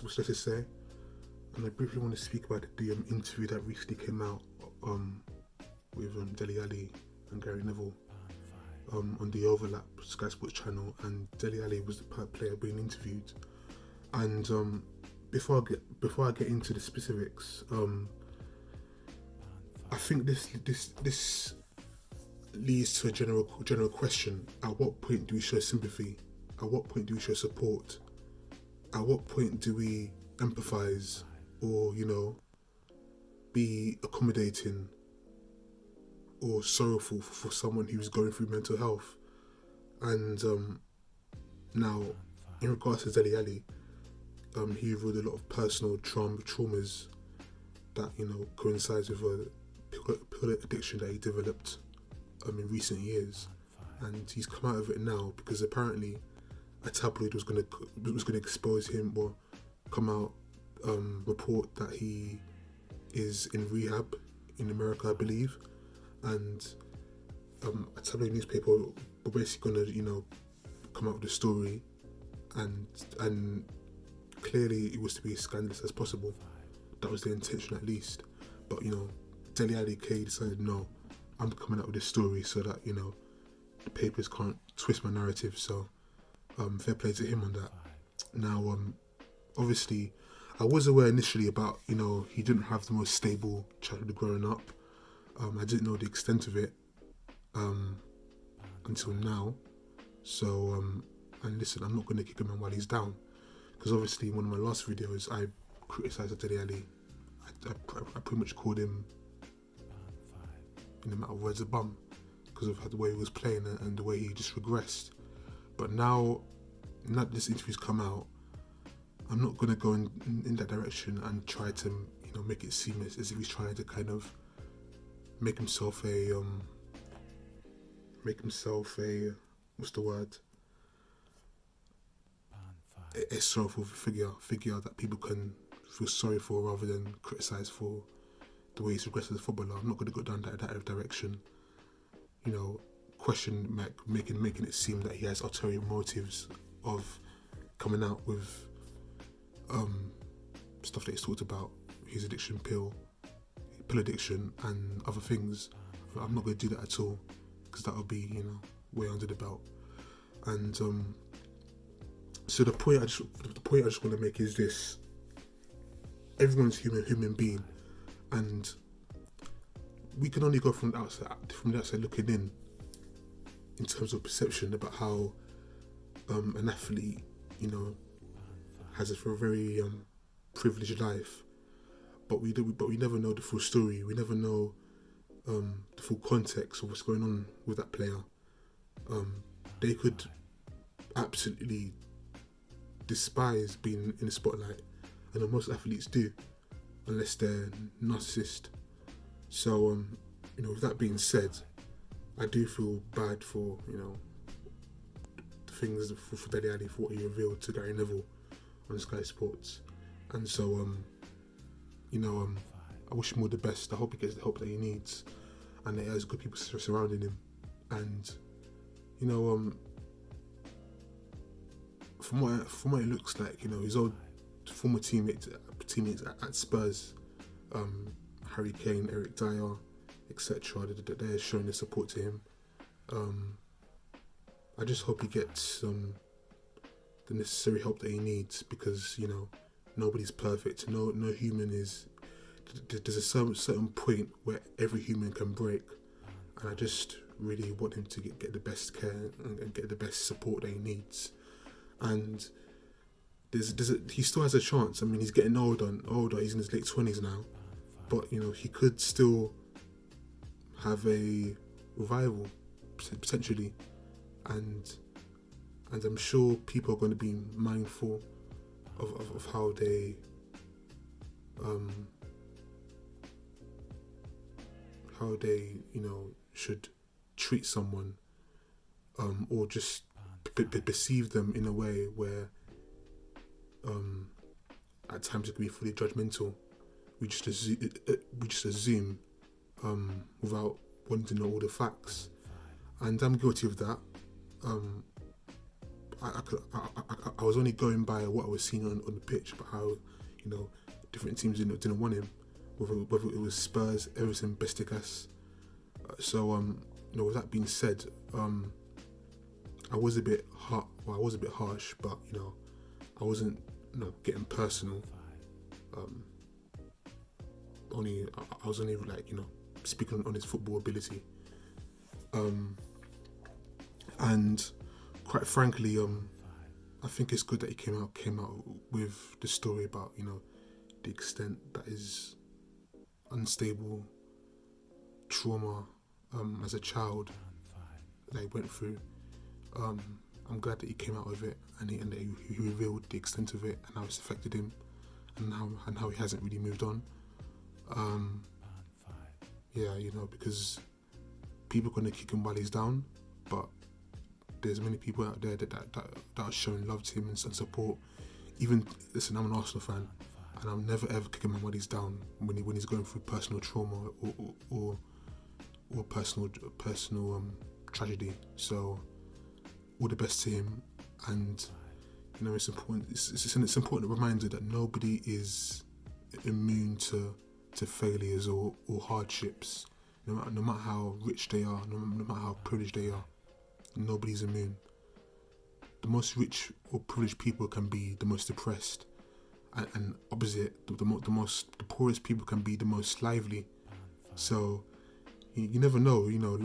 what's there to say. And I briefly want to speak about the interview that recently came out with Delli Alli and Gary Neville on the Overlap Sky Sports channel, and Delli Alli was the player being interviewed. And before I get into the specifics, I think this leads to a general question: at what point do we show sympathy? At what point do we show support? At what point do we empathise, or be accommodating or sorrowful for someone who's going through mental health? And now, in regards to Delli Alli, he revealed a lot of personal traumas that coincides with a pill addiction that he developed in recent years, and he's come out of it now because apparently a tabloid was going to expose him, or come out, report that he is in rehab in America, I believe, and a tabloid newspaper were basically going to come out with a story, and clearly it was to be as scandalous as possible. That was the intention, at least. But Delli Alli decided, no, I'm coming out with this story so that the papers can't twist my narrative. So fair play to him on that. Now, obviously, I was aware initially about he didn't have the most stable childhood growing up. I didn't know the extent of it until now. So and listen, I'm not going to kick him out while he's down, because obviously in one of my last videos I criticised Delli Alli. I pretty much called him, in a matter of words, a bum, because of the way he was playing and the way he just regressed. But now that this interview's come out, I'm not going to go in that direction and try to make it seem as if he's trying to kind of make himself a what's the word, a sorrowful figure that people can feel sorry for, rather than criticise for the way he's regressed as a footballer. I'm not going to go down that direction. Question making it seem that he has ulterior motives of coming out with stuff that he's talked about, his addiction, pill addiction and other things. I'm not going to do that at all, because that would be way under the belt. And so the point I just want to make is this: everyone's human being, and we can only go from the outside looking in terms of perception about how an athlete has a very privileged life, but we never know the full story. We never know the full context of what's going on with that player. They could absolutely despise being in the spotlight, and most athletes do, unless they're narcissist. So with that being said, I do feel bad for the things for Delli Alli, for what he revealed to Gary Neville on Sky Sports. And so I wish him all the best. I hope he gets the help that he needs, and that he has good people surrounding him. And from what it looks like, his old former teammates at Spurs, Harry Kane, Eric Dyer, etc., they're showing their support to him. I just hope he gets the necessary help that he needs, because nobody's perfect. No human is. There's a certain point where every human can break, and I just really want him to get the best care and get the best support that he needs. And he still has a chance. I mean, he's getting older. He's in his late 20s now, but he could still have a revival potentially, and I'm sure people are going to be mindful of how they should treat someone, or just perceive them in a way where at times it can be fully judgmental. We just assume without wanting to know all the facts, and I'm guilty of that. I was only going by what I was seeing on the pitch, but how, you know, different teams didn't want him, whether it was Spurs, Everton, Besiktas. So you know, with that being said, I was a bit harsh, but you know, I wasn't, you know, getting personal. I was only like, you know, speaking on his football ability. And quite frankly, I think it's good that he came out with the story about, you know, the extent that his unstable trauma as a child that he went through. I'm glad that he came out of it, and that he revealed the extent of it and how it's affected him, and how he hasn't really moved on. Yeah, you know, because people are gonna kick him while he's down, but there's many people out there that are showing love to him and support. Even, listen, I'm an Arsenal fan, and I'll never ever kick him when he's down, when he's going through personal trauma or personal tragedy. So all the best to him, and you know, it's important. It's an important reminder that nobody is immune to failures or hardships. No matter how rich they are, no matter how privileged they are, nobody's immune. The most rich or privileged people can be the most depressed, and opposite, the poorest people can be the most lively. So you never know, you know,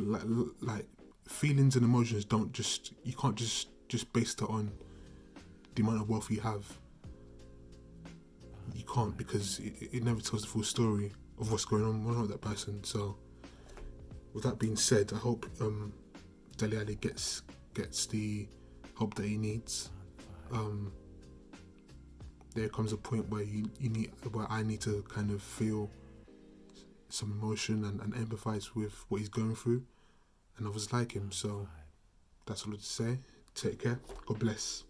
like feelings and emotions you can't just base that on the amount of wealth you have. You can't, because it never tells the full story of what's going on with that person. So with that being said, I hope Delli Alli gets the help that he needs. There comes a point where where I need to kind of feel some emotion and empathize with what he's going through, and others like him. So that's all I have to say. Take care. God bless.